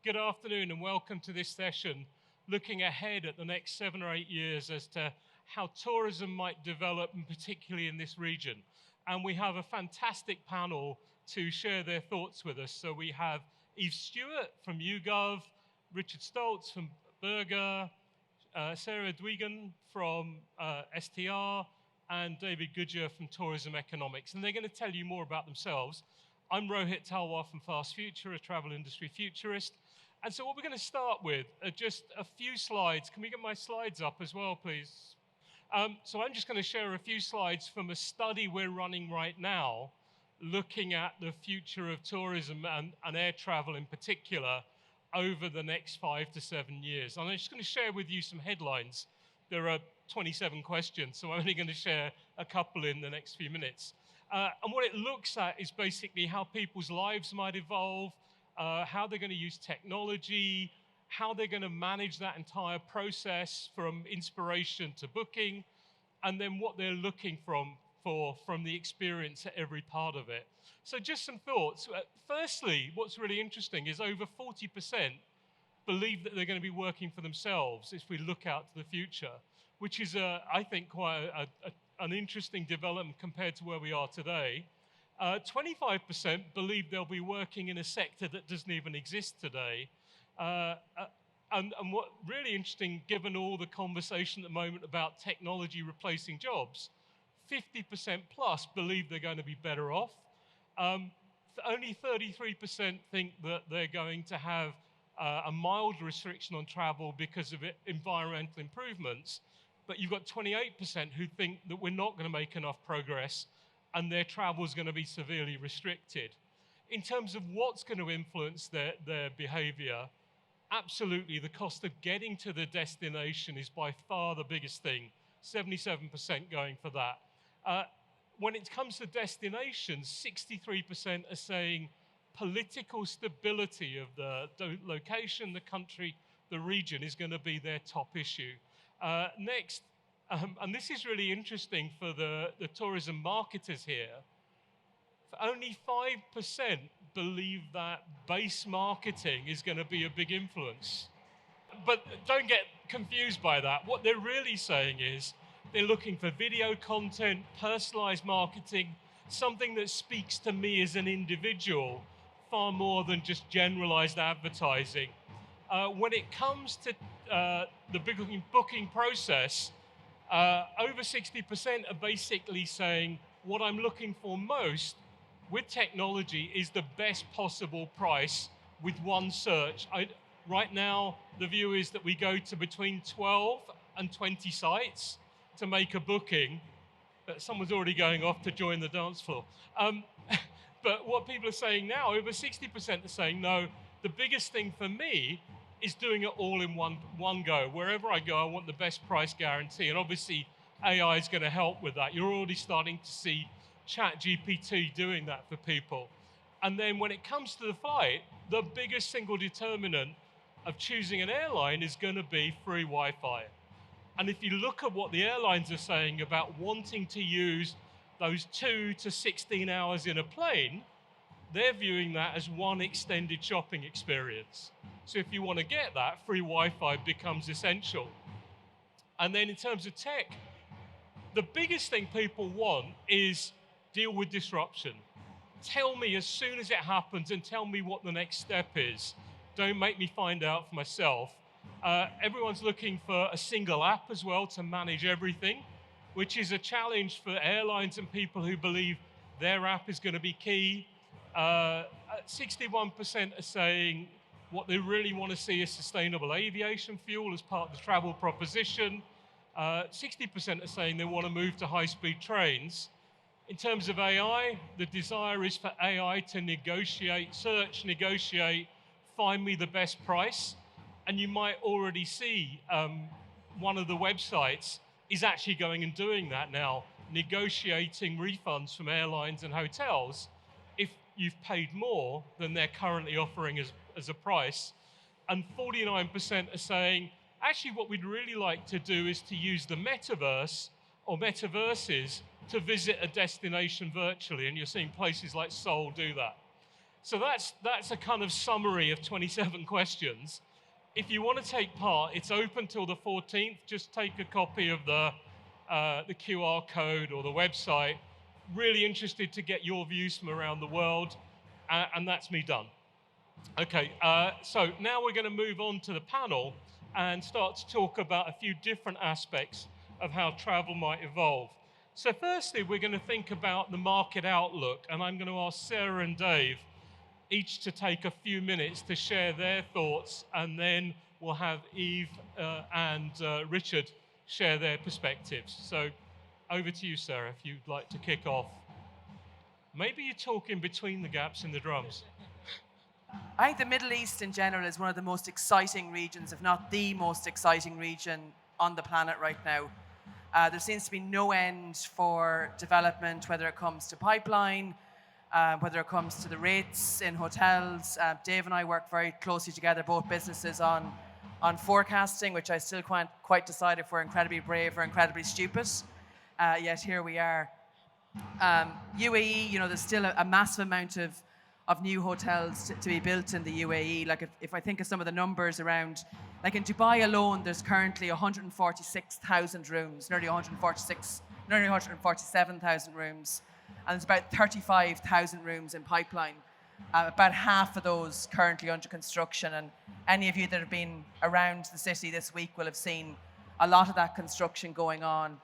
Good afternoon and welcome to this session looking ahead at the next 7 or 8 years as to how tourism might develop, and particularly in this region. And we have a fantastic panel to share their thoughts with us. So we have Eve Stewart from YouGov, Richard Stoltz from Berger, Sarah Dwigan from STR, and David Goodyear from Tourism Economics. And they're going to tell you more about themselves. I'm Rohit Talwar from Fast Future, a travel industry futurist. And so what we're going to start with are just a few slides. Can we get my slides up as well, please? So I'm just going to share a few slides from a study we're running right now, looking at the future of tourism and air travel in particular over the next 5 to 7 years. And I'm just going to share with you some headlines. There are 27 questions, so I'm only going to share a couple in the next few minutes. And what it looks at is basically how people's lives might evolve, how they're going to use technology, how they're going to manage that entire process from inspiration to booking, and then what they're looking from the experience at every part of it. So just some thoughts. Firstly, what's really interesting is over 40% believe that they're going to be working for themselves if we look out to the future, which is, I think, quite an interesting development compared to where we are today. 25% believe they'll be working in a sector that doesn't even exist today. And what really interesting, given all the conversation at the moment about technology replacing jobs, 50% plus believe they're going to be better off. Only 33% think that they're going to have a mild restriction on travel because of environmental improvements. But you've got 28% who think that we're not going to make enough progress and their travel is going to be severely restricted. In terms of what's going to influence their behavior, absolutely the cost of getting to the destination is by far the biggest thing, 77% going for that. When it comes to destinations, 63% are saying political stability of the location, the country, the region is going to be their top issue. Next, and this is really interesting for the tourism marketers here, only 5% believe that base marketing is going to be a big influence. But don't get confused by that. What they're really saying is they're looking for video content, personalized marketing, something that speaks to me as an individual, far more than just generalized advertising. When it comes to the booking process, over 60% are basically saying what I'm looking for most with technology is the best possible price with one search. Right now, the view is that we go to between 12 and 20 sites to make a booking. Someone's already going off to join the dance floor. But what people are saying now, over 60% are saying, no, the biggest thing for me is doing it all in one go. Wherever I go, I want the best price guarantee. And obviously, AI is going to help with that. You're already starting to see ChatGPT doing that for people. And then when it comes to the flight, the biggest single determinant of choosing an airline is going to be free Wi-Fi. And if you look at what the airlines are saying about wanting to use those 2 to 16 hours in a plane, they're viewing that as one extended shopping experience. So if you want to get that, free Wi-Fi becomes essential. And then in terms of tech, the biggest thing people want is deal with disruption. Tell me as soon as it happens and tell me what the next step is. Don't make me find out for myself. Everyone's looking for a single app as well to manage everything, which is a challenge for airlines and people who believe their app is going to be key. 61% are saying what they really want to see is sustainable aviation fuel as part of the travel proposition. 60% are saying they want to move to high-speed trains. In terms of AI, the desire is for AI to negotiate, search, negotiate, find me the best price. And you might already see one of the websites is actually going and doing that now, negotiating refunds from airlines and hotels if you've paid more than they're currently offering as a price. And 49% are saying, actually what we'd really like to do is to use the metaverse or metaverses to visit a destination virtually. And you're seeing places like Seoul do that. So that's a kind of summary of 27 questions. If you want to take part, it's open till the 14th. Just take a copy of the QR code or the website. Really interested to get your views from around the world, and that's me done. Okay, so now we're going to move on to the panel and start to talk about a few different aspects of how travel might evolve. So firstly, we're going to think about the market outlook, and I'm going to ask Sarah and Dave each to take a few minutes to share their thoughts, and then we'll have Eve and Richard share their perspectives. So over to you, Sarah, if you'd like to kick off. Maybe you talk in between the gaps in the drums. I think the Middle East in general is one of the most exciting regions, if not the most exciting region on the planet right now. There seems to be no end for development, whether it comes to pipeline, whether it comes to the rates in hotels. Dave and I work very closely together, both businesses, on forecasting, which I still can't quite decide if we're incredibly brave or incredibly stupid. Yet here we are. UAE, there's still a massive amount of new hotels to be built in the UAE. Like if I think of some of the numbers around, like in Dubai alone, there's currently 146,000 rooms, nearly 147,000 rooms, and there's about 35,000 rooms in pipeline. About half of those currently under construction, and any of you that have been around the city this week will have seen a lot of that construction going on.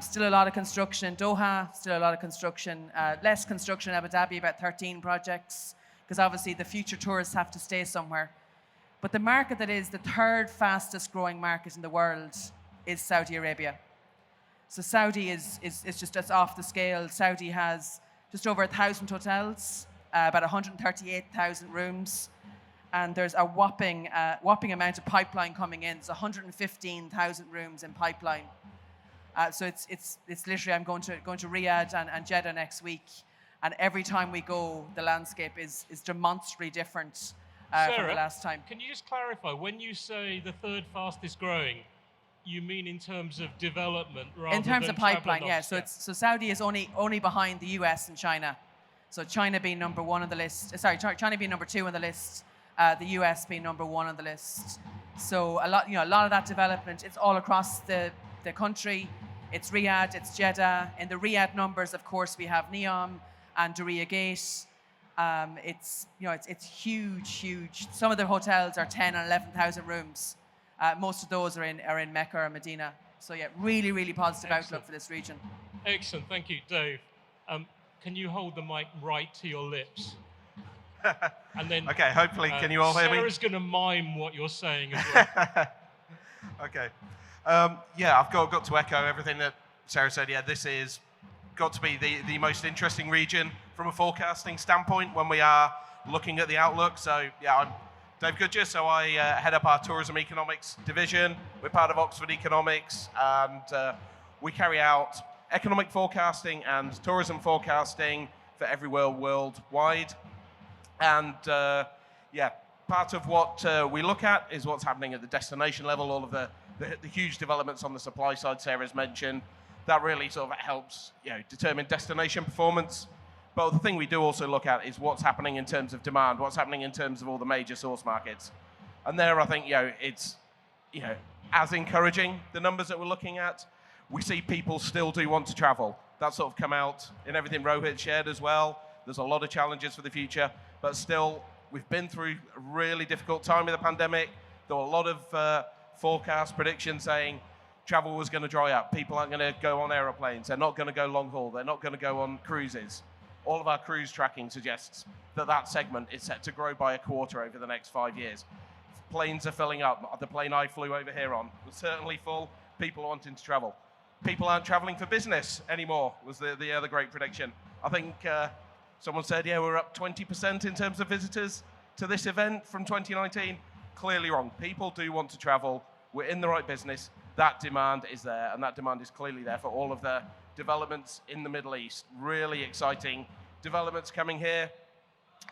Still a lot of construction in Doha, still a lot of construction, less construction in Abu Dhabi, about 13 projects, because obviously the future tourists have to stay somewhere. But the market that is the third fastest growing market in the world is Saudi Arabia. So Saudi is just off the scale. Saudi has just over 1,000 hotels, about 138,000 rooms, and there's a whopping amount of pipeline coming in. There's 115,000 rooms in pipeline. So it's literally, I'm going to Riyadh and Jeddah next week, and every time we go, the landscape is demonstrably different Sarah, from the last time. Can you just clarify, when you say the third fastest growing, you mean in terms of development rather in terms than of pipeline? travel Yeah. numbers? So Saudi is only behind the US and China. So China being number one on the list. China being number two on the list. The US being number one on the list. So a lot of that development, it's all across the country. It's Riyadh, it's Jeddah. In the Riyadh numbers, of course, we have Neom and Diriyah Gate. It's huge. Some of the hotels are 10 and 11,000 rooms. Most of those are in Mecca or Medina. So yeah, really positive outlook for this region. Excellent, thank you, Dave. Can you hold the mic right to your lips? And then okay, hopefully, can you all hear me? Sarah's going to mime what you're saying as well. Okay. I've got to echo everything that Sarah said. Yeah, this is got to be the most interesting region from a forecasting standpoint when we are looking at the outlook. So yeah, I'm Dave Goodger, so I head up our tourism economics division. We're part of Oxford Economics, and we carry out economic forecasting and tourism forecasting for everywhere worldwide. And part of what we look at is what's happening at the destination level, all of the huge developments on the supply side Sarah's mentioned. That really sort of helps determine destination performance. But the thing we do also look at is what's happening in terms of demand, what's happening in terms of all the major source markets. And there I think it's as encouraging, the numbers that we're looking at. We see people still do want to travel. That's sort of come out in everything Rohit shared as well. There's a lot of challenges for the future, but still we've been through a really difficult time with the pandemic. There were a lot of forecast predictions saying travel was going to dry up. People aren't going to go on aeroplanes. They're not going to go long haul. They're not going to go on cruises. All of our cruise tracking suggests that segment is set to grow by a quarter over the next 5 years. Planes are filling up. The plane I flew over here on was certainly full. People wanting to travel. People aren't traveling for business anymore, was the other great prediction. I think someone said, we're up 20% in terms of visitors to this event from 2019. Clearly wrong. People do want to travel. We're in the right business. That demand is there, and that demand is clearly there for all of the developments in the Middle East. Really exciting developments coming here.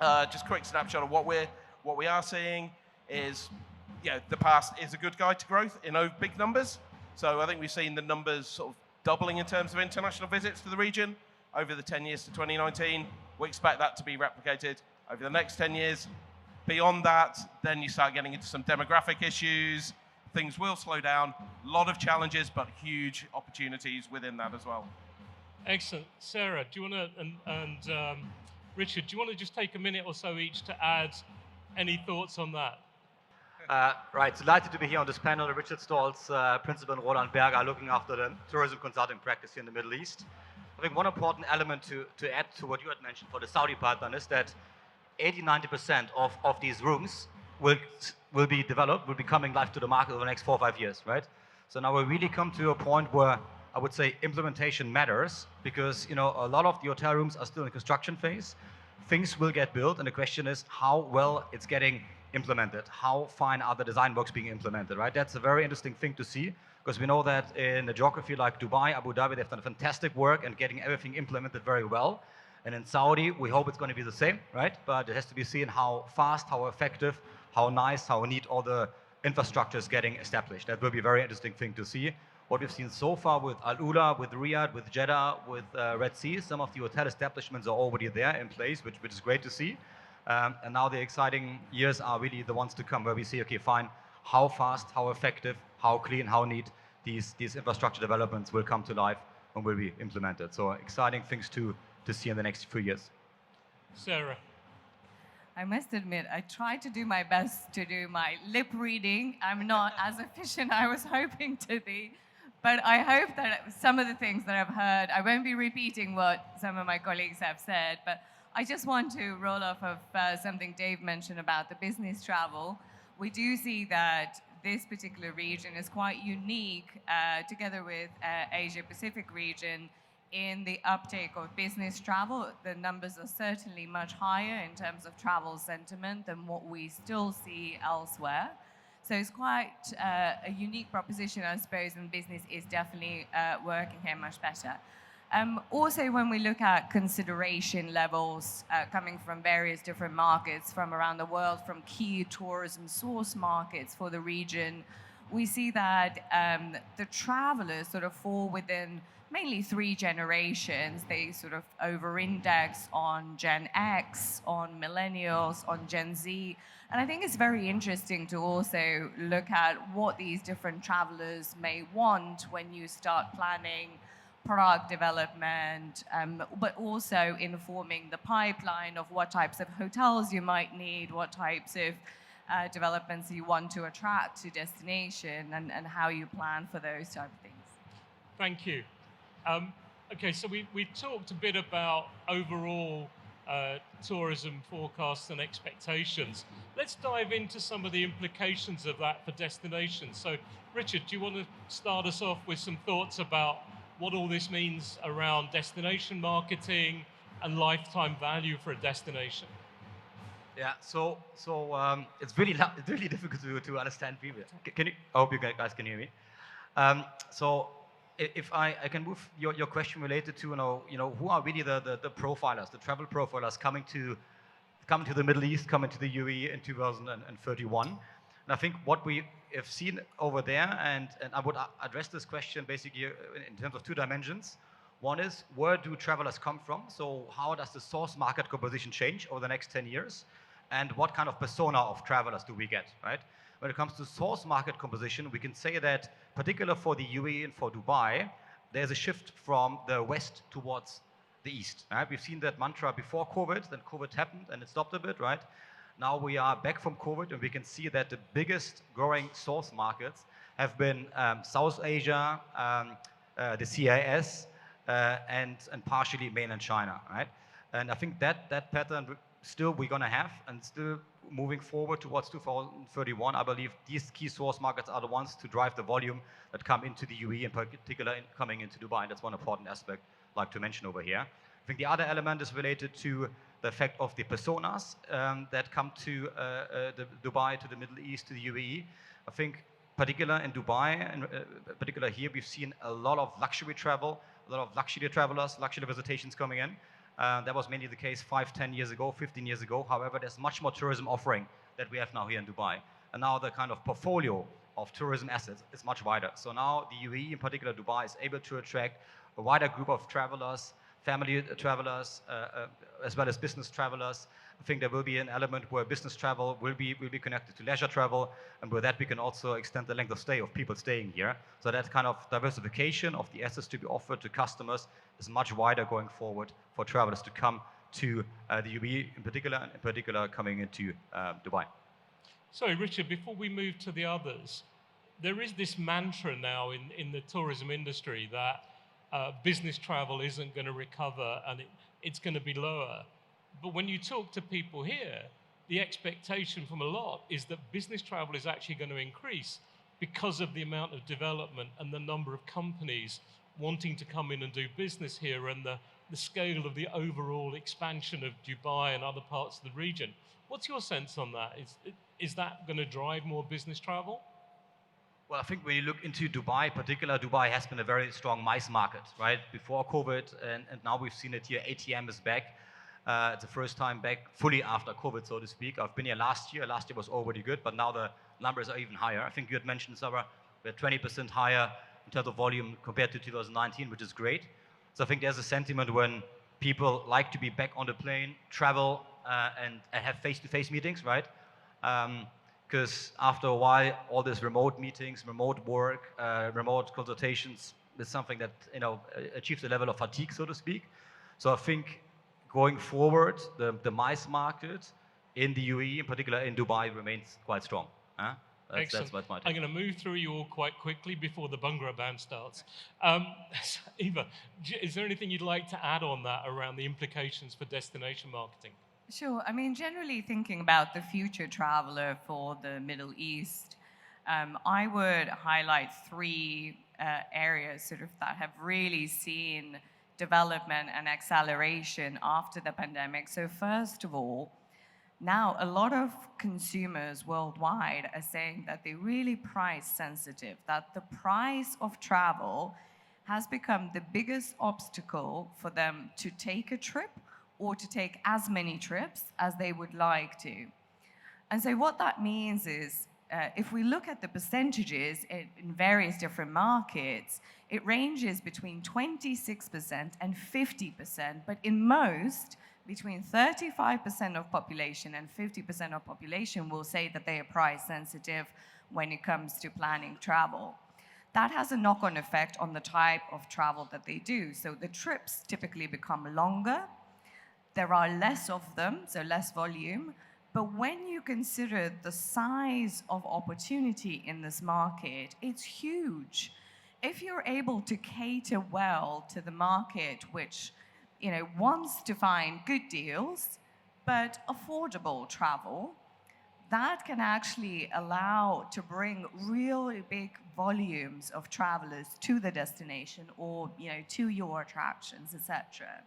Just a quick snapshot of what we are seeing is, the past is a good guide to growth in big numbers. So I think we've seen the numbers sort of doubling in terms of international visits to the region over the 10 years to 2019. We expect that to be replicated over the next 10 years. Beyond that, then you start getting into some demographic issues. Things will slow down. A lot of challenges, but huge opportunities within that as well. Excellent. Sarah, do you want to, and Richard, do you want to just take a minute or so each to add any thoughts on that? Right, delighted to be here on this panel. Richard Stolz, Principal and Roland Berger, looking after the tourism consulting practice here in the Middle East. I think one important element to add to what you had mentioned for the Saudi pipeline is that 80-90% of these rooms will be developed, will be coming live to the market over the next 4 or 5 years, right? So now we really come to a point where I would say implementation matters, because a lot of the hotel rooms are still in the construction phase. Things will get built, and the question is how well it's getting implemented. How fine are the design works being implemented, right? That's a very interesting thing to see, because we know that in a geography like Dubai, Abu Dhabi, they've done fantastic work and getting everything implemented very well. And in Saudi, we hope it's going to be the same, right? But it has to be seen how fast, how effective, how nice, how neat all the infrastructure is getting established. That will be a very interesting thing to see. What we've seen so far with Al Ula, with Riyadh, with Jeddah, with Red Sea, some of the hotel establishments are already there in place, which is great to see. And now the exciting years are really the ones to come, where we see, okay, fine, how fast, how effective, how clean, how neat these infrastructure developments will come to life and will be implemented. So exciting things to see in the next few years. Sarah. I must admit, I tried to do my best to do my lip reading. I'm not as efficient I was hoping to be. But I hope that some of the things that I've heard, I won't be repeating what some of my colleagues have said, but I just want to roll off of something Dave mentioned about the business travel. We do see that this particular region is quite unique, together with Asia Pacific region, in the uptake of business travel. The numbers are certainly much higher in terms of travel sentiment than what we still see elsewhere. So it's quite a unique proposition, I suppose, and business is definitely working here much better. Also, when we look at consideration levels coming from various different markets from around the world, from key tourism source markets for the region, we see that the travelers sort of fall within mainly 3 generations. They sort of over-index on Gen X, on millennials, on Gen Z. And I think it's very interesting to also look at what these different travelers may want when you start planning product development, but also informing the pipeline of what types of hotels you might need, what types of developments you want to attract to destination, and how you plan for those type of things. Thank you. Okay, so we talked a bit about overall tourism forecasts and expectations. Let's dive into some of the implications of that for destinations. So, Richard, do you want to start us off with some thoughts about what all this means around destination marketing and lifetime value for a destination? Yeah, so it's really difficult to understand people. Can you? I hope you guys can hear me. So if I can move your question related to who are really the profilers, the travel profilers coming to the Middle East, coming to the UAE in 2031. And I think what we have seen over there, and I would address this question basically in terms of 2 dimensions. One is, where do travelers come from? So how does the source market composition change over the next 10 years? And what kind of persona of travelers do we get, right? When it comes to source market composition, we can say that, particularly for the UAE and for Dubai, there's a shift from the west towards the east. Right? We've seen that mantra before COVID, then COVID happened and it stopped a bit, right? Now we are back from COVID, and we can see that the biggest growing source markets have been South Asia, the CIS, and partially mainland China, right? And I think that pattern still we're going to have, and still moving forward towards 2031, I believe these key source markets are the ones to drive the volume that come into the UAE, in particular coming into Dubai. And that's one important aspect I'd like to mention over here. I think the other element is related to the effect of the personas that come to the Dubai, to the Middle East, to the UAE. I think particular in Dubai, and particular here, we've seen a lot of luxury travel, a lot of luxury travelers, luxury visitations coming in. That was mainly the case 5, 10 years ago, 15 years ago. However, there's much more tourism offering that we have now here in Dubai. And now the kind of portfolio of tourism assets is much wider. So now the UAE, in particular Dubai, is able to attract a wider group of travelers family travelers, as well as business travelers. I think there will be an element where business travel will be connected to leisure travel, and with that we can also extend the length of stay of people staying here. So that kind of diversification of the assets to be offered to customers is much wider going forward for travelers to come to the UAE in particular coming into Dubai. Sorry, Richard, before we move to the others, there is this mantra now in the tourism industry that business travel isn't going to recover and it's going to be lower. But when you talk to people here, the expectation from a lot is that business travel is actually going to increase because of the amount of development and the number of companies wanting to come in and do business here and the scale of the overall expansion of Dubai and other parts of the region. What's your sense on that? Is that going to drive more business travel? Well, I think when you look into Dubai, Dubai has been a very strong MICE market, right? Before COVID, and now we've seen it here, ATM is back. It's the first time back fully after COVID, so to speak. I've been here last year. Last year was already good, but now the numbers are even higher. I think you had mentioned, Sarah, we're 20% higher in terms of volume compared to 2019, which is great. So I think there's a sentiment when people like to be back on the plane, travel, and have face-to-face meetings, right? Because after a while, all these remote meetings, remote work, remote consultations is something that achieves a level of fatigue, so to speak. So I think going forward, the MICE market in the UAE, in particular in Dubai, remains quite strong. Excellent. That's my take. I'm going to move through you all quite quickly before the Bhangra band starts. Eva, is there anything you'd like to add on that around the implications for destination marketing? Sure. I mean, generally thinking about the future traveler for the Middle East, I would highlight three areas sort of that have really seen development and acceleration after the pandemic. So first of all, now a lot of consumers worldwide are saying that they're really price sensitive, that the price of travel has become the biggest obstacle for them to take a trip or to take as many trips as they would like to. And so what that means is, if we look at the percentages in various different markets, it ranges between 26% and 50%, but in most, between 35% of population and 50% of population will say that they are price sensitive when it comes to planning travel. That has a knock-on effect on the type of travel that they do. So the trips typically become longer. There are less of them, so less volume. But when you consider the size of opportunity in this market, it's huge. If you're able to cater well to the market, which wants to find good deals, but affordable travel, that can actually allow to bring really big volumes of travelers to the destination or to your attractions, etc.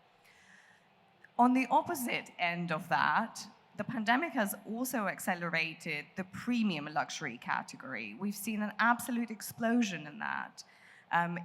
On the opposite end of that, the pandemic has also accelerated the premium luxury category. We've seen an absolute explosion in that.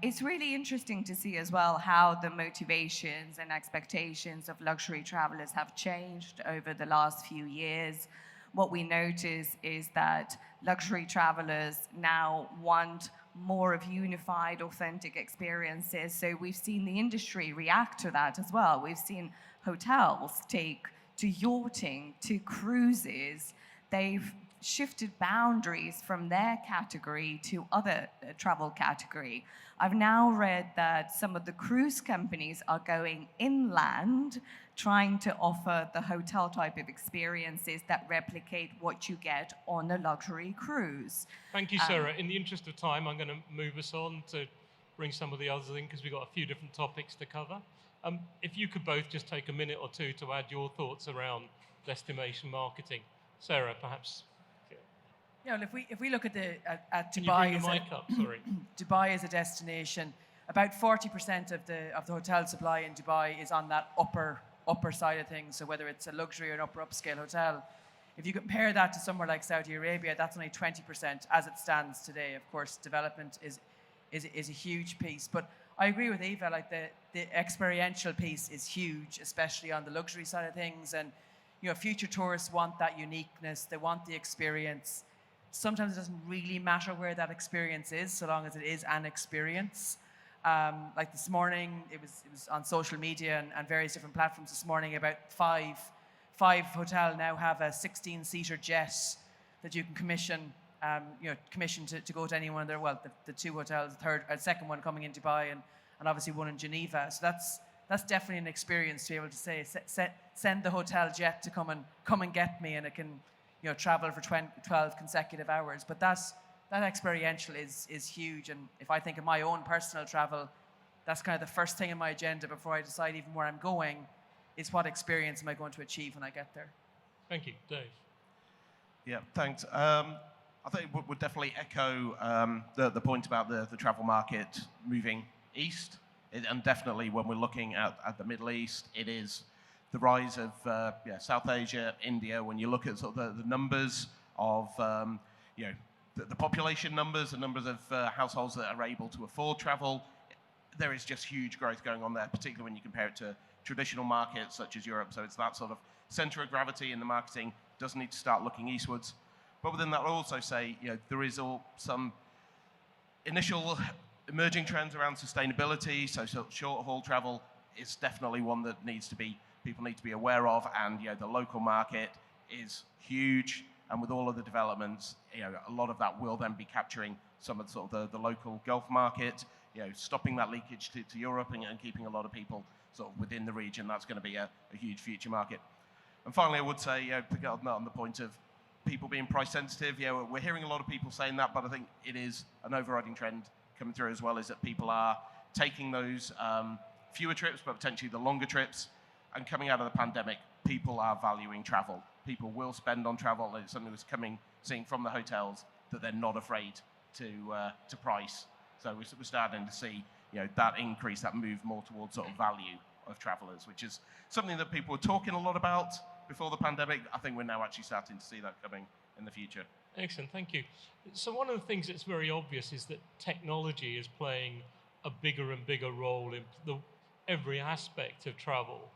It's really interesting to see as well how the motivations and expectations of luxury travelers have changed over the last few years. What we notice is that luxury travelers now want more of unified, authentic experiences. So we've seen the industry react to that as well. We've seen hotels take to yachting, to cruises. They've shifted boundaries from their category to other travel category. I've now read that some of the cruise companies are going inland, trying to offer the hotel type of experiences that replicate what you get on a luxury cruise. Thank you, Sarah. In the interest of time, I'm going to move us on to bring some of the others in because we've got a few different topics to cover. If you could both just take a minute or two to add your thoughts around destination marketing. Sarah, perhaps. Yeah, well, if we look at Dubai, Can you bring the mic up? Sorry. Dubai as a destination, about 40% of the hotel supply in Dubai is on that upper side of things. So whether it's a luxury or an upper upscale hotel, if you compare that to somewhere like Saudi Arabia, that's only 20% as it stands today. Of course, development is a huge piece, but I agree with Eva. Like the experiential piece is huge, especially on the luxury side of things. And future tourists want that uniqueness. They want the experience. Sometimes it doesn't really matter where that experience is, so long as it is an experience. Like this morning, it was on social media and various different platforms this morning about five hotel now have a 16-seater jet that you can commission, to go to any one of their, the two hotels, second one coming in Dubai and obviously one in Geneva. So that's definitely an experience to be able to say, send the hotel jet to come and get me, and it can, travel for 12 consecutive hours. But that experiential is huge. And if I think of my own personal travel, that's kind of the first thing in my agenda before I decide even where I'm going, is what experience am I going to achieve when I get there. Thank you, Dave. Yeah, thanks. I think we'll definitely echo the point about the travel market moving east. And definitely when we're looking at the Middle East, it is the rise of South Asia, India. When you look at sort of the numbers of, the population numbers, the numbers of households that are able to afford travel, there is just huge growth going on there, particularly when you compare it to traditional markets such as Europe. So it's that sort of center of gravity in the marketing does need to start looking eastwards. But within that, I'll also say, there is some initial emerging trends around sustainability. So short haul travel is definitely one that people need to be aware of. And the local market is huge. And with all of the developments, a lot of that will then be capturing some of the local Gulf market, stopping that leakage to Europe and keeping a lot of people sort of within the region. That's going to be a huge future market. And finally, I would say, to get on the point of people being price sensitive, we're hearing a lot of people saying that, but I think it is an overriding trend coming through as well, is that people are taking those fewer trips, but potentially the longer trips. And coming out of the pandemic, people are valuing travel. People will spend on travel. It's something that's seeing from the hotels that they're not afraid to price. So we're starting to see that increase, that move more towards sort of value of travellers, which is something that people were talking a lot about before the pandemic. I think we're now actually starting to see that coming in the future. Excellent, thank you. So one of the things that's very obvious is that technology is playing a bigger and bigger role in every aspect of travel.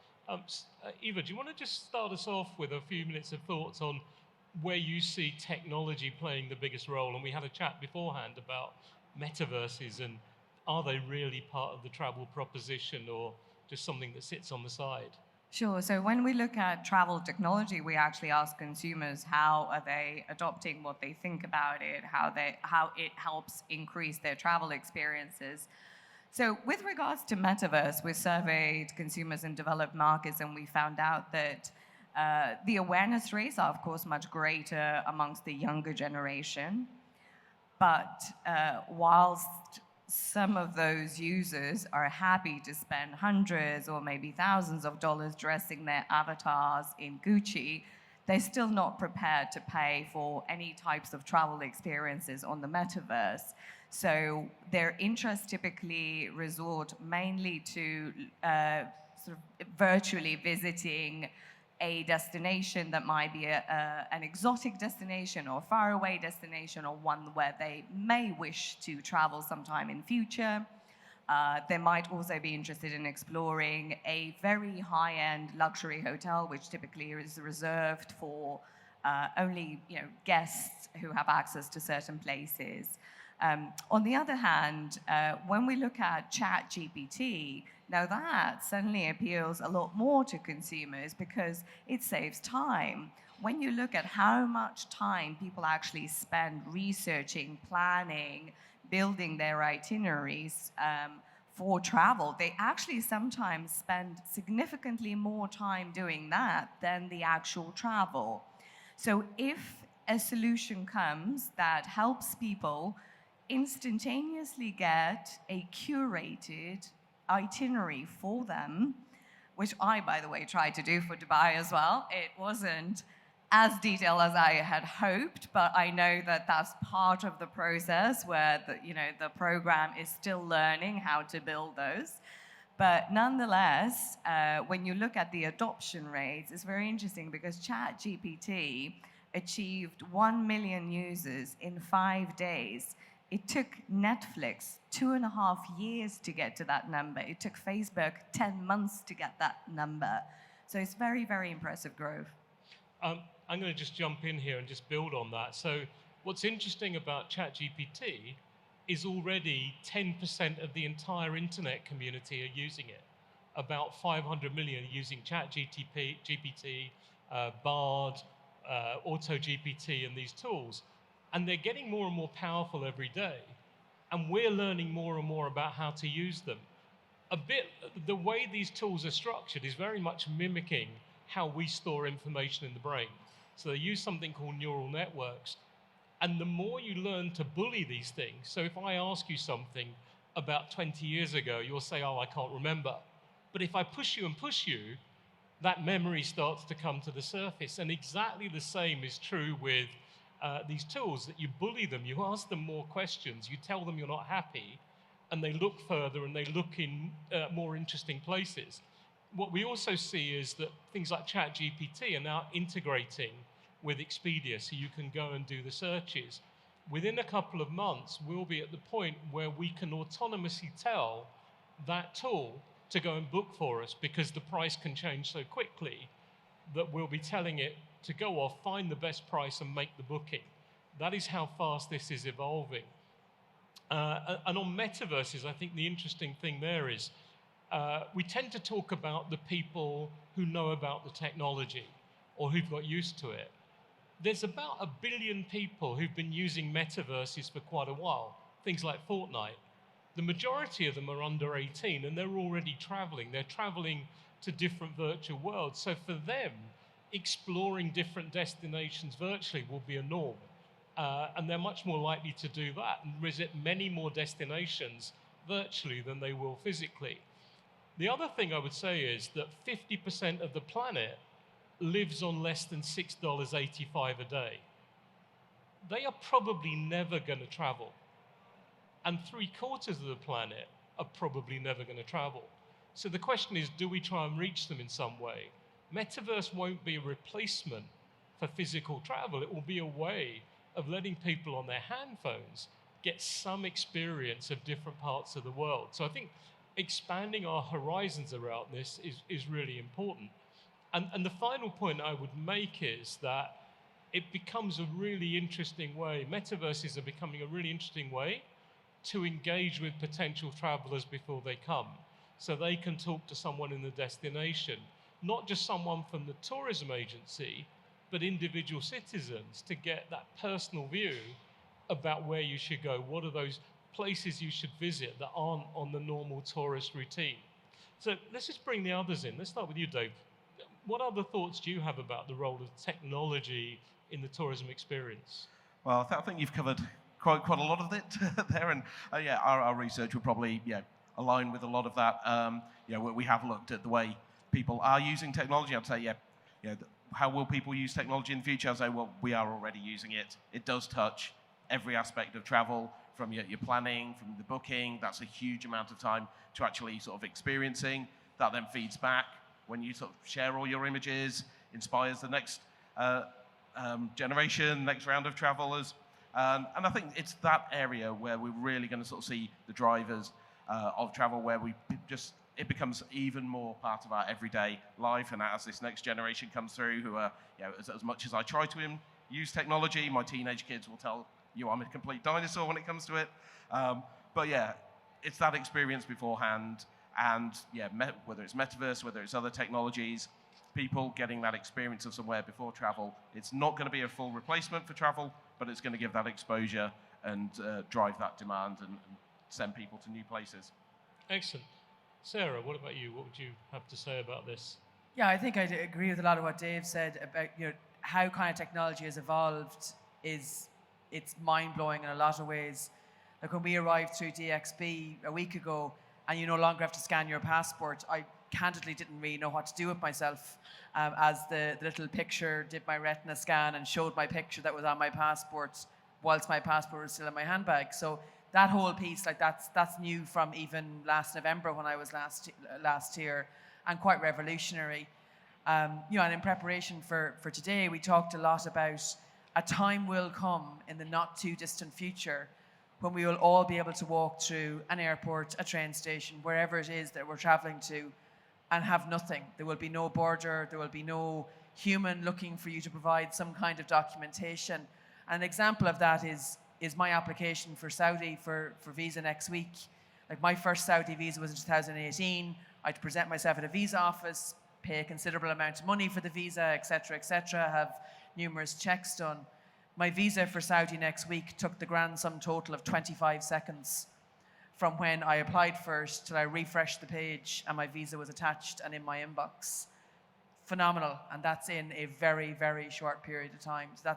Eva, do you want to just start us off with a few minutes of thoughts on where you see technology playing the biggest role? And we had a chat beforehand about metaverses, and are they really part of the travel proposition or just something that sits on the side? Sure. So when we look at travel technology, we actually ask consumers how are they adopting what they think about it, how it helps increase their travel experiences. So with regards to metaverse, we surveyed consumers in developed markets, and we found out that the awareness rates are, of course, much greater amongst the younger generation. But whilst some of those users are happy to spend hundreds or maybe thousands of dollars dressing their avatars in Gucci, they're still not prepared to pay for any types of travel experiences on the metaverse. So their interests typically resort mainly to sort of virtually visiting a destination that might be an exotic destination or faraway destination, or one where they may wish to travel sometime in future. They might also be interested in exploring a very high-end luxury hotel, which typically is reserved for only guests who have access to certain places. On the other hand, when we look at ChatGPT, now that suddenly appeals a lot more to consumers because it saves time. When you look at how much time people actually spend researching, planning, building their itineraries for travel, they actually sometimes spend significantly more time doing that than the actual travel. So if a solution comes that helps people instantaneously get a curated itinerary for them, which I, by the way, tried to do for Dubai as well. It wasn't as detailed as I had hoped, but I know that that's part of the process where the program is still learning how to build those. But nonetheless, when you look at the adoption rates, it's very interesting because ChatGPT achieved 1 million users in 5 days. It took Netflix 2.5 years to get to that number. It took Facebook 10 months to get that number. So it's very, very impressive growth. I'm going to just jump in here and just build on that. So what's interesting about ChatGPT is already 10% of the entire internet community are using it. About 500 million are using GPT, Bard, AutoGPT, and these tools. And they're getting more and more powerful every day. And we're learning more and more about how to use them. The way these tools are structured is very much mimicking how we store information in the brain. So they use something called neural networks. And the more you learn to bully these things, so if I ask you something about 20 years ago, you'll say, oh, I can't remember. But if I push you and push you, that memory starts to come to the surface. And exactly the same is true with these tools, that you bully them, you ask them more questions, you tell them you're not happy, and they look further and they look in more interesting places. What we also see is that things like ChatGPT are now integrating with Expedia, so you can go and do the searches. Within a couple of months, we'll be at the point where we can autonomously tell that tool to go and book for us, because the price can change so quickly that we'll be telling it to go off, find the best price and make the booking. That is how fast this is evolving. And on metaverses, I think the interesting thing there is we tend to talk about the people who know about the technology or who've got used to it. There's about 1 billion people who've been using metaverses for quite a while, things like Fortnite. The majority of them are under 18 and they're already traveling. They're traveling to different virtual worlds. So for them, exploring different destinations virtually will be a norm. And they're much more likely to do that and visit many more destinations virtually than they will physically. The other thing I would say is that 50% of the planet lives on less than $6.85 a day. They are probably never going to travel. And 3/4 of the planet are probably never going to travel. So the question is, do we try and reach them in some way? Metaverse won't be a replacement for physical travel. It will be a way of letting people on their handphones get some experience of different parts of the world. So I think expanding our horizons around this is really important. And the final point I would make is that it becomes a really interesting way, metaverses are becoming a really interesting way to engage with potential travelers before they come. So they can talk to someone in the destination, not just someone from the tourism agency, but individual citizens, to get that personal view about where you should go. What are those places you should visit that aren't on the normal tourist routine? So let's just bring the others in. Let's start with you, Dave. What other thoughts do you have about the role of technology in the tourism experience? Well, I think you've covered quite a lot of it there, and yeah, our research will probably align with a lot of that. We have looked at the way people are using technology. I'd say, how will people use technology in the future? I'd say, well, we are already using it. It does touch every aspect of travel, from your planning, from the booking. That's a huge amount of time to actually sort of experiencing. That then feeds back when you sort of share all your images, inspires the next generation, next round of travelers. And I think it's that area where we're really going to sort of see the drivers of travel, where it becomes even more part of our everyday life. And as this next generation comes through, who are, as much as I try to use technology, my teenage kids will tell you I'm a complete dinosaur when it comes to it. But yeah, it's that experience beforehand. And whether it's metaverse, whether it's other technologies, people getting that experience of somewhere before travel, it's not going to be a full replacement for travel, but it's going to give that exposure and drive that demand and send people to new places. Excellent. Sarah, what about you? What would you have to say about this? Yeah, I think I agree with a lot of what Dave said about how kind of technology has evolved. It's mind-blowing in a lot of ways. Like when we arrived through DXB a week ago, and you no longer have to scan your passport, I candidly didn't really know what to do with myself, as the little picture did my retina scan and showed my picture that was on my passport whilst my passport was still in my handbag. So that whole piece, like that's new from even last November when I was last here, and quite revolutionary. And in preparation for today, we talked a lot about a time will come in the not too distant future when we will all be able to walk through an airport, a train station, wherever it is that we're traveling to, and have nothing. There will be no border, there will be no human looking for you to provide some kind of documentation. And an example of that is is my application for Saudi for visa next week. Like my first Saudi visa was in 2018. I had to present myself at a visa office, pay a considerable amount of money for the visa, etc., have numerous checks done. My visa for Saudi next week took the grand sum total of 25 seconds from when I applied first till I refreshed the page and my visa was attached and in my inbox. Phenomenal, and that's in a very, very short period of time. So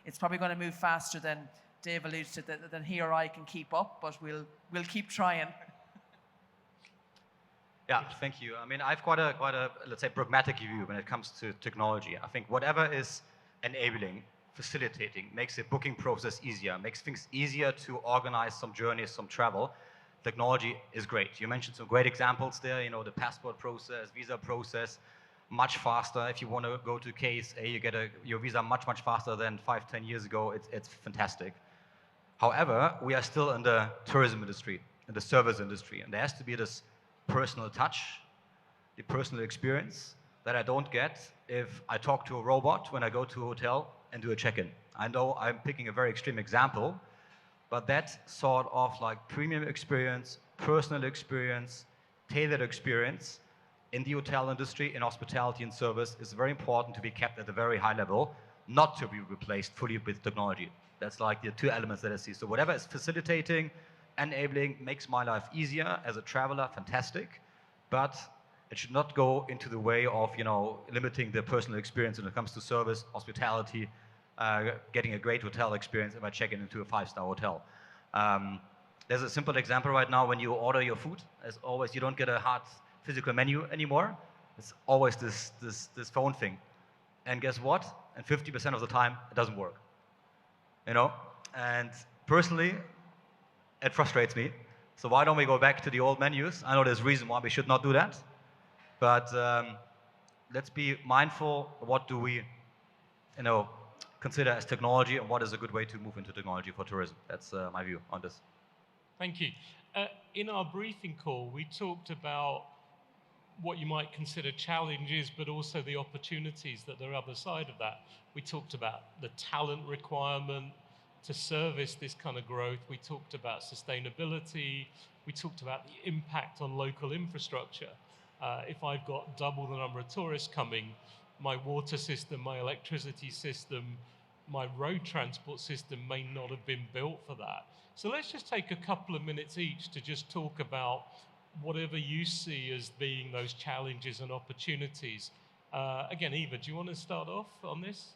it's probably going to move faster than Dave alluded to, than he or I can keep up, but we'll keep trying. Yeah, thank you. I mean, I've quite a let's say pragmatic view when it comes to technology. I think whatever is enabling, facilitating, makes the booking process easier, makes things easier to organize some journeys, some travel. Technology is great. You mentioned some great examples there. You know, the passport process, visa process, much faster. If you want to go to KSA, you get your visa much faster than 5-10 years ago. It's fantastic. However, we are still in the tourism industry, in the service industry, and there has to be this personal touch, the personal experience that I don't get if I talk to a robot when I go to a hotel and do a check-in. I know I'm picking a very extreme example, but that sort of like premium experience, personal experience, tailored experience in the hotel industry, in hospitality and service is very important to be kept at a very high level, not to be replaced fully with technology. That's like the two elements that I see. So whatever is facilitating, enabling, makes my life easier as a traveler, fantastic, but it should not go into the way of, you know, limiting the personal experience when it comes to service, hospitality, getting a great hotel experience if I check in into a 5-star hotel. There's a simple example right now. When you order your food, as always, you don't get a hard physical menu anymore. It's always this phone thing. And guess what? And 50% of the time, it doesn't work. You know? And personally, it frustrates me. So why don't we go back to the old menus? I know there's a reason why we should not do that. But let's be mindful. What do we, you know, consider as technology, and what is a good way to move into technology for tourism? That's my view on this. Thank you. In our briefing call, we talked about what you might consider challenges, but also the opportunities that are other side of that. We talked about the talent requirement to service this kind of growth. We talked about sustainability. We talked about the impact on local infrastructure. If I've got double the number of tourists coming, my water system, my electricity system, my road transport system may not have been built for that. So let's just take a couple of minutes each to just talk about whatever you see as being those challenges and opportunities. Again, Eva, do you want to start off on this?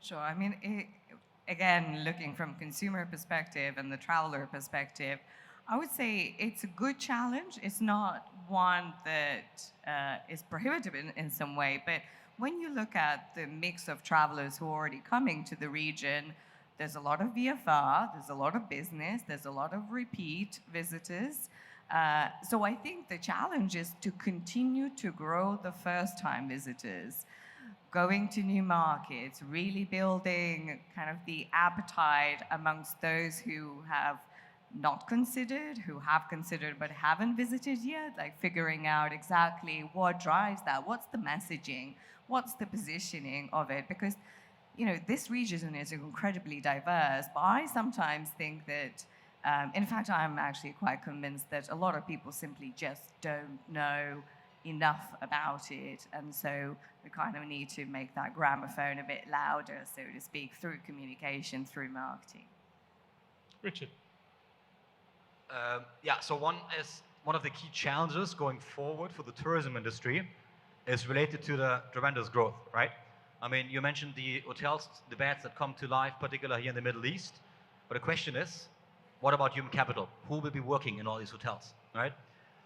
Sure. I mean, again, looking from consumer perspective and the traveler perspective, I would say it's a good challenge. It's not one that is prohibitive in some way, but when you look at the mix of travelers who are already coming to the region, there's a lot of VFR, there's a lot of business, there's a lot of repeat visitors. So I think the challenge is to continue to grow the first-time visitors, going to new markets, really building kind of the appetite amongst those who have not considered, who have considered but haven't visited yet, like figuring out exactly what drives that, what's the messaging, what's the positioning of it, because you know, this region is incredibly diverse, but I sometimes think that in fact, I'm actually quite convinced that a lot of people simply just don't know enough about it. And so we kind of need to make that gramophone a bit louder, so to speak, through communication, through marketing. Richard. Yeah, so one of the key challenges going forward for the tourism industry is related to the tremendous growth, right? I mean, you mentioned the hotels, the beds that come to life, particularly here in the Middle East. But the question is, what about human capital? Who will be working in all these hotels, right?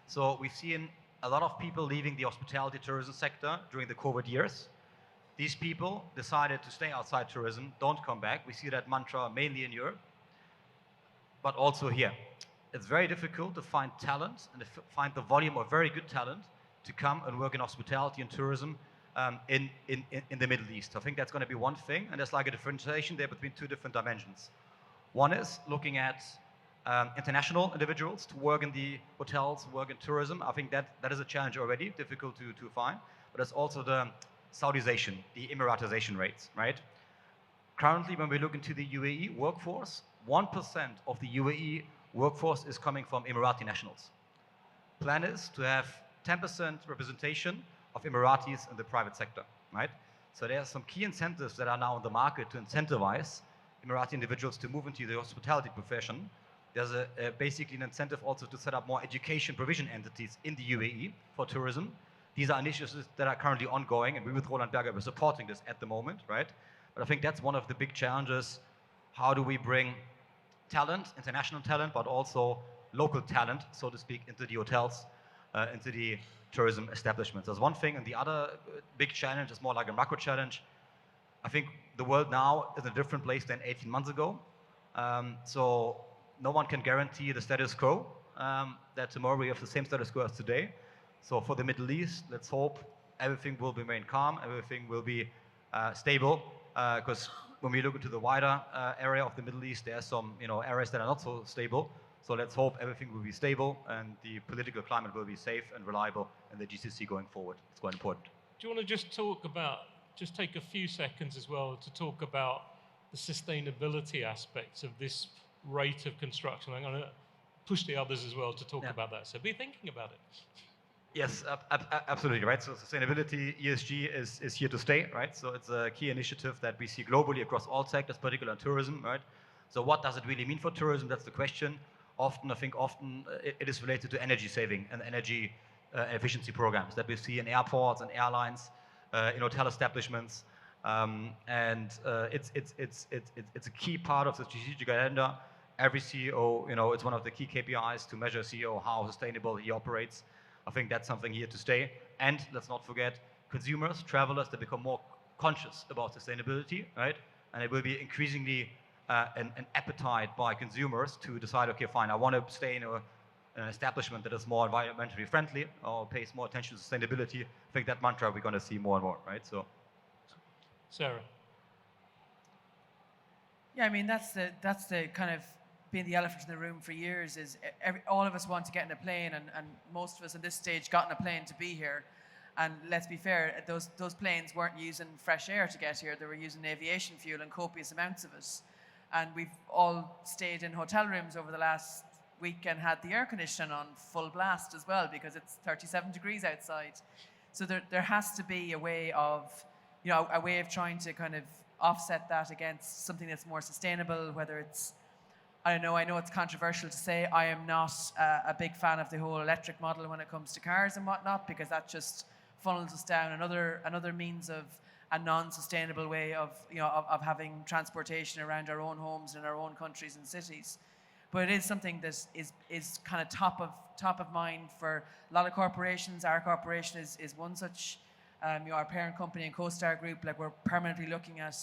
So we've seen a lot of people leaving the hospitality tourism sector during the COVID years. These people decided to stay outside tourism, don't come back. We see that mantra mainly in Europe, but also here. It's very difficult to find talent and to find the volume of very good talent to come and work in hospitality and tourism in the Middle East. I think that's going to be one thing, and there's like a differentiation there between two different dimensions. One is looking at international individuals to work in the hotels, work in tourism. I think that is a challenge already, difficult to find. But there's also the Saudization, the Emiratization rates, right? currently, when we look into the UAE workforce, 1% of the UAE workforce is coming from Emirati nationals. Plan is to have 10% representation of Emiratis in the private sector, right? So there are some key incentives that are now on the market to incentivize Emirati individuals to move into the hospitality profession. There's basically an incentive also to set up more education provision entities in the UAE for tourism. These are initiatives that are currently ongoing, and we with Roland Berger are supporting this at the moment, right? But I think that's one of the big challenges. How do we bring talent, international talent, but also local talent, so to speak, into the hotels, into the tourism establishments? That's one thing, and the other big challenge is more like a macro challenge. I think the world now is in a different place than 18 months ago. So no one can guarantee the status quo, that tomorrow we have the same status quo as today. So for the Middle East, let's hope everything will remain calm, everything will be stable, because when we look into the wider area of the Middle East, there are some areas that are not so stable. So let's hope everything will be stable and the political climate will be safe and reliable in the GCC going forward. It's quite important. Do you want to just take a few seconds as well to talk about the sustainability aspects of this rate of construction? I'm going to push the others as well to talk about that. So be thinking about it. Yes, absolutely, right? So sustainability, ESG is here to stay, right? So it's a key initiative that we see globally across all sectors, particularly in tourism, right? So what does it really mean for tourism? That's the question. I think often it is related to energy saving and energy efficiency programs that we see in airports and airlines, in hotel establishments. It's a key part of the strategic agenda. Every CEO, it's one of the key KPIs to measure CEO how sustainable he operates. I think that's something here to stay. And let's not forget, consumers, travelers, they become more conscious about sustainability, right? And it will be increasingly an appetite by consumers to decide, okay, fine, I want to stay in an establishment that is more environmentally friendly or pays more attention to sustainability. I think that mantra we're going to see more and more, right? So, Sarah. Yeah, I mean, that's the kind of been the elephant in the room for years is all of us want to get in a plane, and most of us at this stage got in a plane to be here. And let's be fair, those planes weren't using fresh air to get here. They were using aviation fuel and copious amounts of it. And we've all stayed in hotel rooms over the last week and had the air conditioning on full blast as well because it's 37 degrees outside. So there has to be a way of trying to kind of offset that against something that's more sustainable, whether it's, I know it's controversial to say I am not a big fan of the whole electric model when it comes to cars and whatnot, because that just funnels us down another means of a non-sustainable way of having transportation around our own homes in our own countries and cities. But it is something that is kind of top of mind for a lot of corporations. Our corporation is one such. Our parent company and CoStar Group, like, we're permanently looking at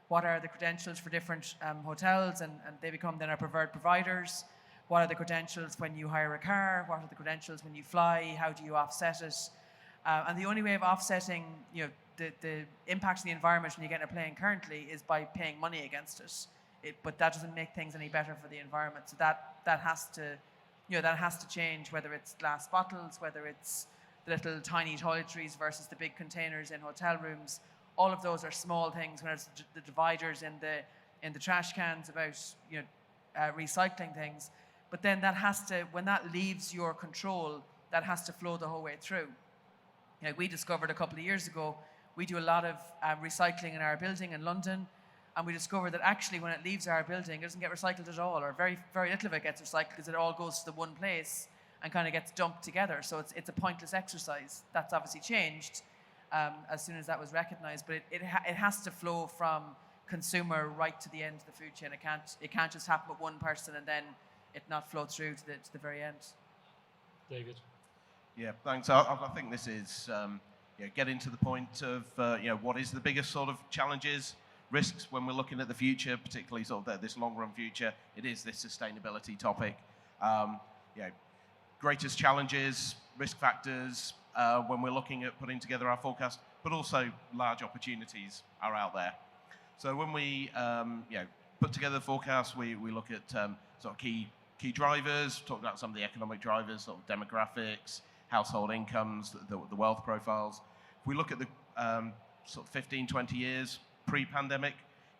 what are the credentials for different hotels, and they become then our preferred providers. What are the credentials when you hire a car? What are the credentials when you fly? How do you offset it? And the only way of offsetting the impact on the environment when you get in a plane currently is by paying money against it. But that doesn't make things any better for the environment. So that has to change, whether it's glass bottles, whether it's the little tiny toiletries versus the big containers in hotel rooms. All of those are small things. When it's the dividers in the trash cans about recycling things, but then that has to, when that leaves your control, that has to flow the whole way through. We discovered a couple of years ago, we do a lot of recycling in our building in London, and we discovered that actually when it leaves our building, it doesn't get recycled at all, or very, very little of it gets recycled because it all goes to the one place and kind of gets dumped together. So it's a pointless exercise. That's obviously changed as soon as that was recognized, but it has to flow from consumer right to the end of the food chain. It can't just happen with one person and then it not flow through to the very end. David. Yeah, thanks. I think this is getting to the point of what is the biggest sort of challenges, risks when we're looking at the future, particularly sort of this long-run future. It is this sustainability topic. Greatest challenges, risk factors when we're looking at putting together our forecast, but also large opportunities are out there. So when we put together the forecast, we look at sort of key drivers, talk about some of the economic drivers, sort of demographics, household incomes, the wealth profiles. If we look at the sort of 15, 20 years pre-pandemic,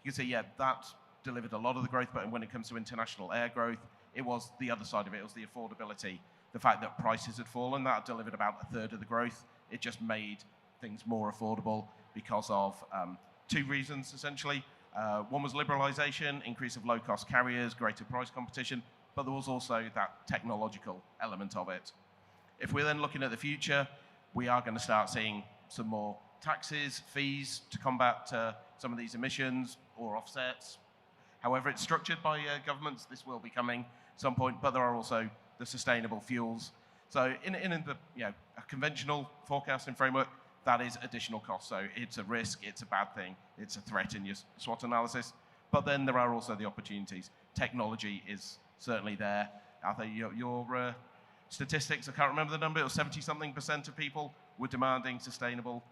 you can say, yeah, that delivered a lot of the growth, but when it comes to international air growth, it was the other side of it. It was the affordability. The fact that prices had fallen, that delivered about a third of the growth. It just made things more affordable because of two reasons, essentially. One was liberalization, increase of low-cost carriers, greater price competition, but there was also that technological element of it. If we're then looking at the future, we are going to start seeing some more taxes, fees to combat some of these emissions or offsets. However it's structured by governments, this will be coming at some point, but there are also the sustainable fuels. So in the a conventional forecasting framework, that is additional cost. So it's a risk, it's a bad thing, it's a threat in your SWOT analysis. But then there are also the opportunities. Technology is certainly there. I think your statistics, I can't remember the number, it was 70-something% of people were demanding sustainable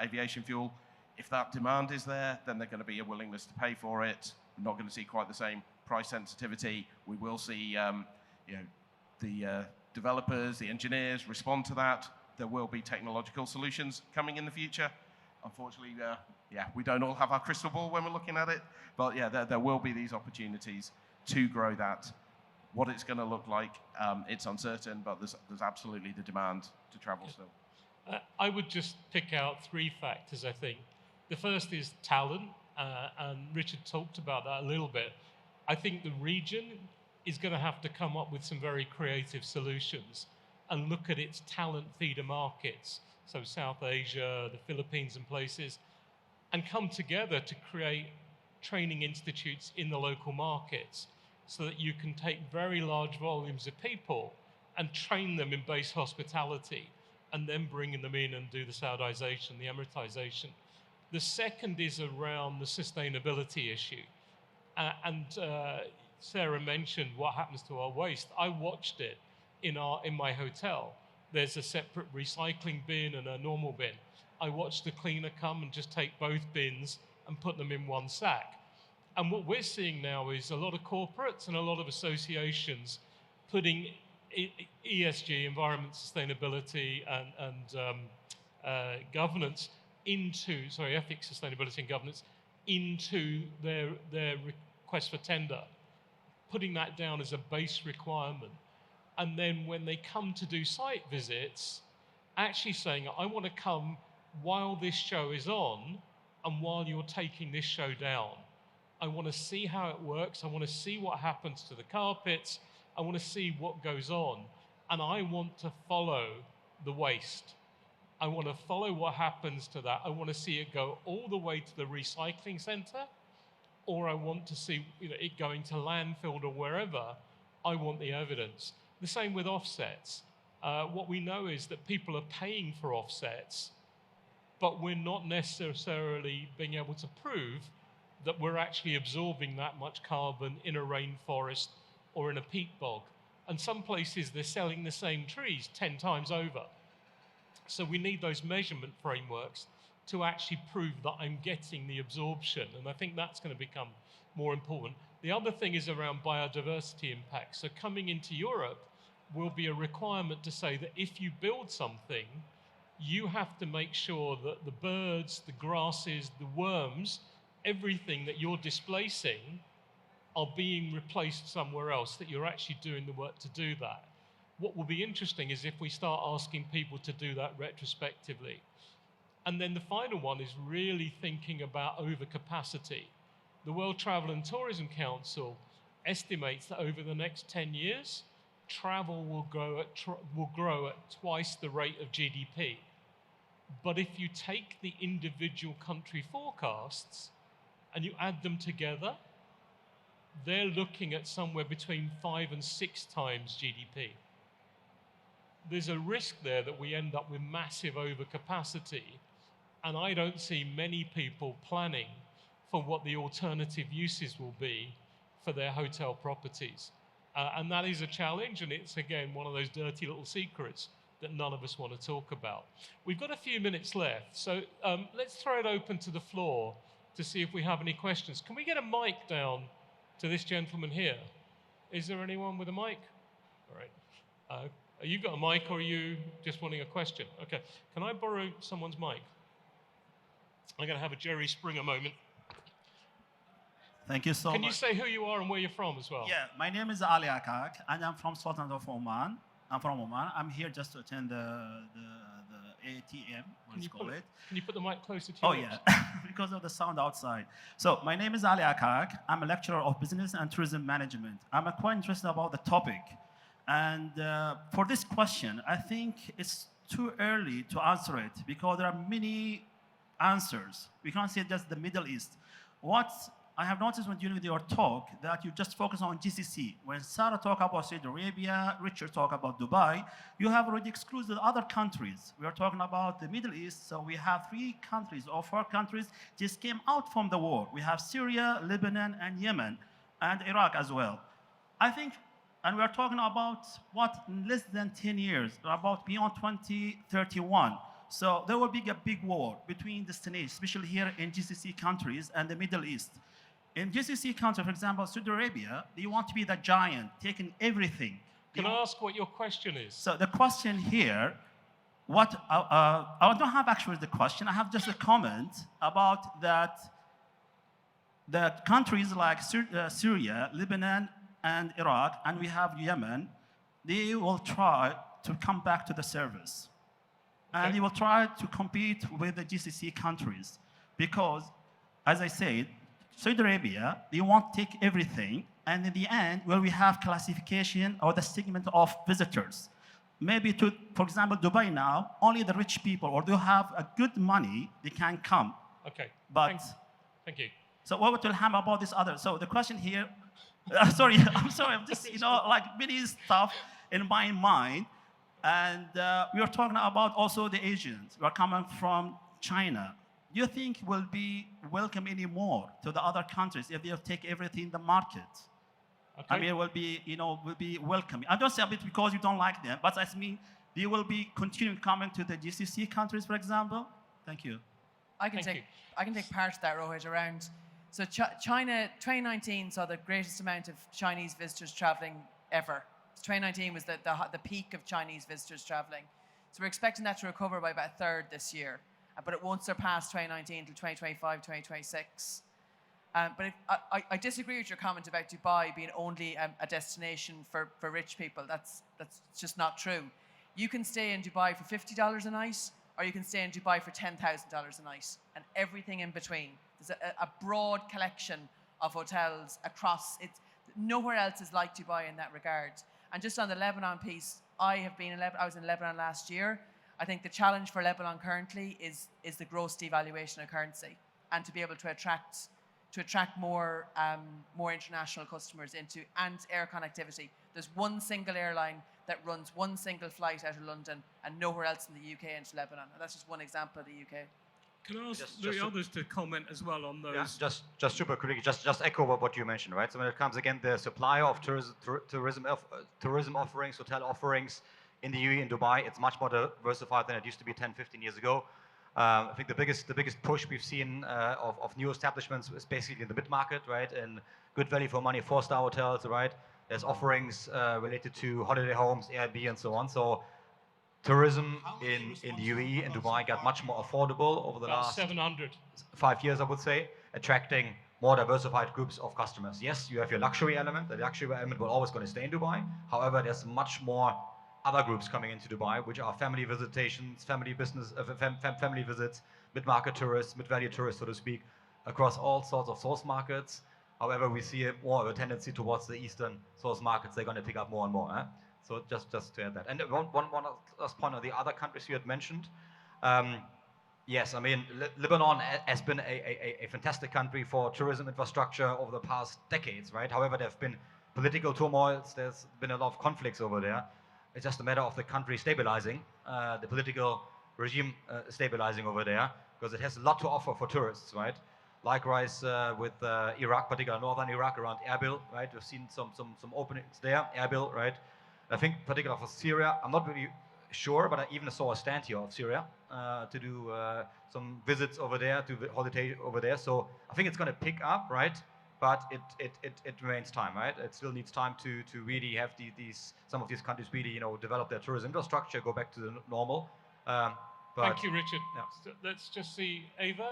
aviation fuel. If that demand is there, then there's going to be a willingness to pay for it. We're not going to see quite the same price sensitivity. We will see the developers, the engineers respond to that. There will be technological solutions coming in the future. Unfortunately, we don't all have our crystal ball when we're looking at it. But yeah, there will be these opportunities to grow that. What it's going to look like, it's uncertain, but there's absolutely the demand to travel still. I would just pick out three factors, I think. The first is talent, and Richard talked about that a little bit. I think the region is going to have to come up with some very creative solutions and look at its talent feeder markets, so South Asia, the Philippines and places, and come together to create training institutes in the local markets so that you can take very large volumes of people and train them in base hospitality and then bringing them in and do the Saudization, the Emiratization. The second is around the sustainability issue. Sarah mentioned what happens to our waste. I watched it in my hotel. There's a separate recycling bin and a normal bin. I watched the cleaner come and just take both bins and put them in one sack. And what we're seeing now is a lot of corporates and a lot of associations putting ESG, environment, sustainability, and governance ethics, sustainability, and governance into their request for tender, putting that down as a base requirement. And then when they come to do site visits, actually saying, I want to come while this show is on and while you're taking this show down. I want to see how it works. I want to see what happens to the carpets. I want to see what goes on. And I want to follow the waste. I want to follow what happens to that. I want to see it go all the way to the recycling center, or I want to see it going to landfill or wherever. I want the evidence. The same with offsets. What we know is that people are paying for offsets, but we're not necessarily being able to prove that we're actually absorbing that much carbon in a rainforest or in a peat bog. And some places they're selling the same trees 10 times over. So we need those measurement frameworks to actually prove that I'm getting the absorption. And I think that's going to become more important. The other thing is around biodiversity impact. So coming into Europe will be a requirement to say that if you build something, you have to make sure that the birds, the grasses, the worms, everything that you're displacing are being replaced somewhere else, that you're actually doing the work to do that. What will be interesting is if we start asking people to do that retrospectively. And then the final one is really thinking about overcapacity. The World Travel and Tourism Council estimates that over the next 10 years, travel will grow at twice the rate of GDP. But if you take the individual country forecasts and you add them together, they're looking at somewhere between 5 and 6 times GDP. There's a risk there that we end up with massive overcapacity, and I don't see many people planning for what the alternative uses will be for their hotel properties. And that is a challenge, and it's, again, one of those dirty little secrets that none of us want to talk about. We've got a few minutes left, so let's throw it open to the floor to see if we have any questions. Can we get a mic down to this gentleman here? Is there anyone with a mic? All right. You got a mic, or are you just wanting a question? Okay. Can I borrow someone's mic? I'm going to have a Jerry Springer moment. Thank you so Can you much. say who you are and where you're from as well? Yeah, my name is Ali Akak, and I'm from Sultanate of Oman. I'm from Oman. I'm here just to attend the ATM, what you call it. Can you put the mic closer to Oh, you? yeah, because of the sound outside. So my name is Ali Akak. I'm a lecturer of business and tourism management. I'm quite interested about the topic. And for this question, I think it's too early to answer it because there are many answers. We can't say just the Middle East. What I have noticed when during your talk that you just focus on GCC. When Sarah talk about Saudi Arabia, Richard talk about Dubai, you have already excluded other countries. We are talking about the Middle East, so we have 3 countries or 4 countries just came out from the war. We have Syria, Lebanon, and Yemen, and Iraq as well. I think, and we are talking about what in less than 10 years, about beyond 2031. So there will be a big war between destinations, especially here in GCC countries and the Middle East. In GCC country, for example, Saudi Arabia, they want to be the giant, taking everything. Can I ask what your question is? So the question here, I don't have actually the question. I have just a comment about that. The countries like Syria, Lebanon, and Iraq, and we have Yemen, they will try to come back to the service. And they will try to compete with the GCC countries. Because, as I said, Saudi Arabia, they want to take everything, and in the end, where we have classification or the segment of visitors. Maybe to, for example, Dubai now, only the rich people or they have a good money, they can come. Okay. But Thank you. so what will happen about this other? So the question here, I'm sorry, I'm just, like many stuff in my mind. And we are talking about also the Asians who are coming from China. Do you think will be welcome anymore to the other countries if they take everything in the market? Okay. I mean, will be welcoming. I don't say a bit because you don't like them, but I mean, they will be continuing coming to the GCC countries, for example. Thank you. I can take part of that, Rohit, around. So China, 2019 saw the greatest amount of Chinese visitors traveling ever. 2019 was the peak of Chinese visitors traveling. So we're expecting that to recover by about a third this year. But it won't surpass 2019 until 2025, 2026. But I disagree with your comment about Dubai being only a destination for rich people. That's just not true. You can stay in Dubai for $50 a night, or you can stay in Dubai for $10,000 a night, and everything in between. There's a broad collection of hotels across. Nowhere else is like Dubai in that regard. And just on the Lebanon piece, I was in Lebanon last year. I think the challenge for Lebanon currently is the gross devaluation of currency, and to be able to attract more international customers and air connectivity. There's one single airline that runs one single flight out of London and nowhere else in the UK into Lebanon. And that's just one example of the UK. Can I ask the others to comment as well on those? Yeah, just super quickly, just echo what you mentioned, right? So when it comes again, the supplier of tourism offerings, hotel offerings in the UAE and Dubai, it's much more diversified than it used to be 10, 15 years ago. I think the biggest push we've seen of new establishments is basically in the mid-market, right? And good value for money, 4-star hotels, right? There's offerings related to holiday homes, Airbnb, and so on. So tourism in the UAE and Dubai got much more affordable over the last 700. 5 years, I would say, attracting more diversified groups of customers. Yes, you have your luxury element. The luxury element will always going to stay in Dubai. However, there's much more other groups coming into Dubai, which are family visitations, family business, family visits, mid-market tourists, mid-value tourists, so to speak, across all sorts of source markets. However, we see more of a tendency towards the eastern source markets. They're going to pick up more and more. So just to add that. And one last point on the other countries you had mentioned. Yes, I mean, Lebanon has been a fantastic country for tourism infrastructure over the past decades, right? However, there have been political turmoils. There's been a lot of conflicts over there. It's just a matter of the country stabilizing, the political regime stabilizing over there, because it has a lot to offer for tourists, right? Likewise with Iraq, particularly northern Iraq, around Erbil, right? We've seen some openings there, Erbil, right? I think particularly for Syria, I'm not really sure, but I even saw a stand here of Syria to do some visits over there, to holiday over there. So I think it's going to pick up, right? But it remains time, right? It still needs time to really have some of these countries really, develop their tourism infrastructure, go back to the normal. Thank you, Richard. Yeah. So let's just see, Ava,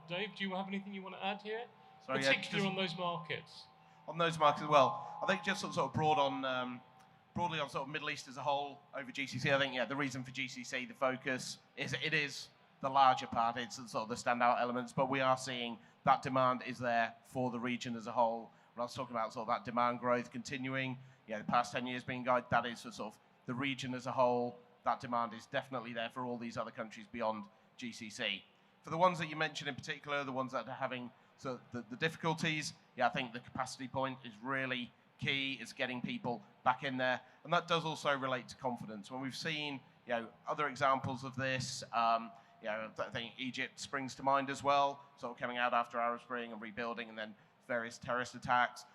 Dave, do you have anything you want to add here? Sorry, particularly on those markets? On those markets as well. I think just sort of broadly on sort of Middle East as a whole over GCC. I think the reason for GCC, the focus is it is the larger part. It's sort of the standout elements, but we are seeing that demand is there for the region as a whole. When I was talking about sort of that demand growth continuing, the past 10 years being guided, that is for sort of the region as a whole. That demand is definitely there for all these other countries beyond GCC. For the ones that you mentioned in particular, the ones that are having the difficulties, I think the capacity point is really key. It's getting people back in there, and that does also relate to confidence. When we've seen other examples of this, I think Egypt springs to mind as well, sort of coming out after Arab Spring and rebuilding, and then various terrorist attacks.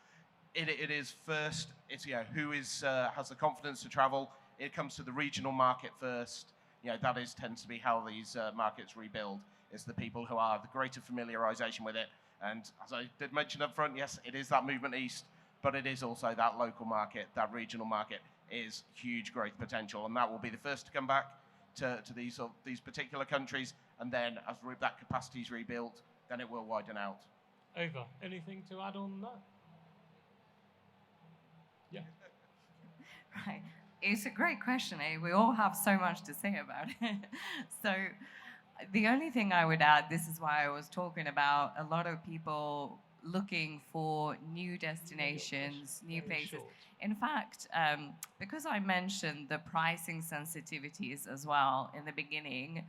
It is first. It's who has the confidence to travel. It comes to the regional market first. That tends to be how these markets rebuild. It's the people who are the greater familiarization with it. And as I did mention up front, yes, it is that movement east, but it is also that local market, that regional market is huge growth potential, and that will be the first to come back to these particular countries. And then as that capacity is rebuilt, then it will widen out. Ava, anything to add on that? Yeah. Right. It's a great question, eh? We all have so much to say about it. So the only thing I would add, this is why I was talking about a lot of people looking for new destinations, new places. In fact, because I mentioned the pricing sensitivities as well in the beginning,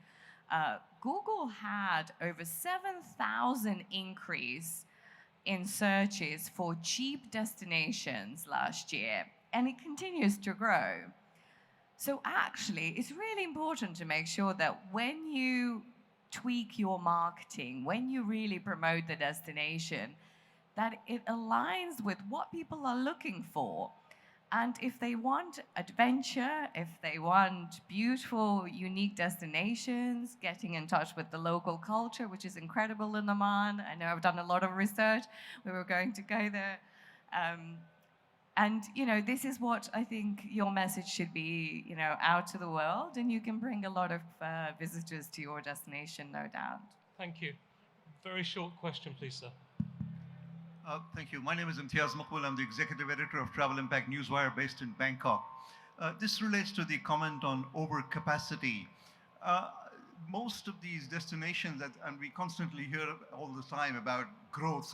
Google had over 7,000 increase in searches for cheap destinations last year, and it continues to grow. So actually, it's really important to make sure that when you tweak your marketing, when you really promote the destination, that it aligns with what people are looking for. And if they want adventure, if they want beautiful, unique destinations, getting in touch with the local culture, which is incredible in Oman. I know I've done a lot of research. We were going to go there. And, this is what I think your message should be, out to the world. And you can bring a lot of visitors to your destination, no doubt. Thank you. Very short question, please, sir. Thank you. My name is Imtiaz Maqbool. I'm the executive editor of Travel Impact Newswire based in Bangkok. This relates to the comment on overcapacity. Most of these destinations, and we constantly hear all the time about growth.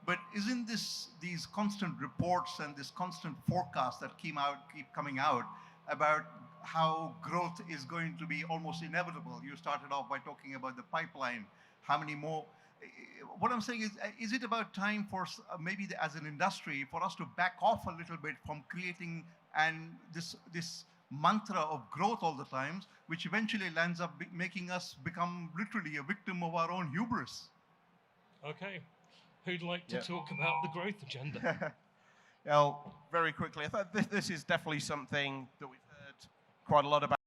But isn't these constant reports and this constant forecast that keep coming out about how growth is going to be almost inevitable? You started off by talking about the pipeline. How many more? What I'm saying is it about time for maybe as an industry for us to back off a little bit from creating this mantra of growth all the time, which eventually lands up making us become literally a victim of our own hubris? Okay. Who'd like to talk about the growth agenda? Well, very quickly, I thought this is definitely something that we've heard quite a lot about.